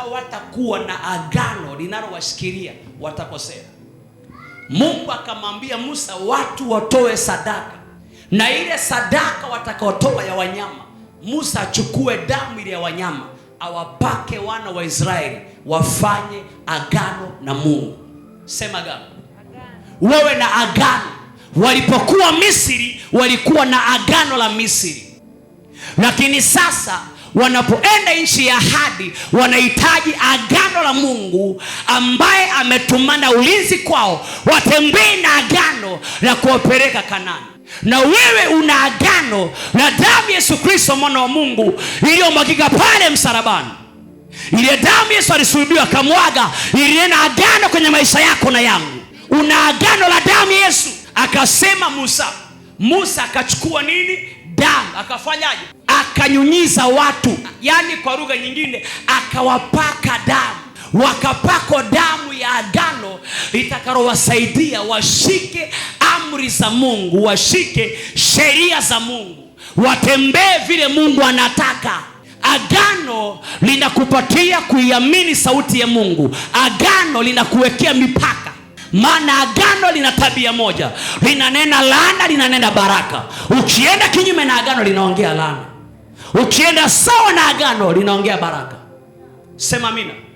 hawatakuwa na agano linalowashikilia watakosea. Mungu akamwambia Musa watu watoe sadaka, na ile sadaka watakaotoa ya wanyama, Musa achukue damu ile ya wanyama awapake wana wa Israeli wafanye agano na Mungu. Sema agano. Wewe na agano. Walipokuwa Misri walikuwa na agano la Misri, lakini sasa wanapoenda nchi ya ahadi wanahitaji agano la Mungu ambaye ametumana ulinzi kwao, watembee na agano la kuwapeleka Kanaani. Na wewe una agano la damu Yesu Kristo mwana wa Mungu iliyomwagika pale msalabani. Ile damu Yesu alisulubiwa akamwaga, ilinena agano kwenye maisha yako na yangu. Una agano la damu Yesu. Akasema Musa akachukua nini? Damu. Akafanyaje? Akanyunyiza watu, yani kwa lugha nyingine akawapaka damu. Wakapakwa damu ya agano itakalowasaidia washike amri za Mungu, washike sheria za Mungu, watembee vile Mungu anataka. Agano linakupatia kuiamini sauti ya Mungu. Agano linakuwekea mipaka. Maana agano lina tabia moja, linanena laana, linanena baraka. Ukienda kinyume na agano linaongea laana, ukienda sawa na agano linaongea baraka. Sema amina.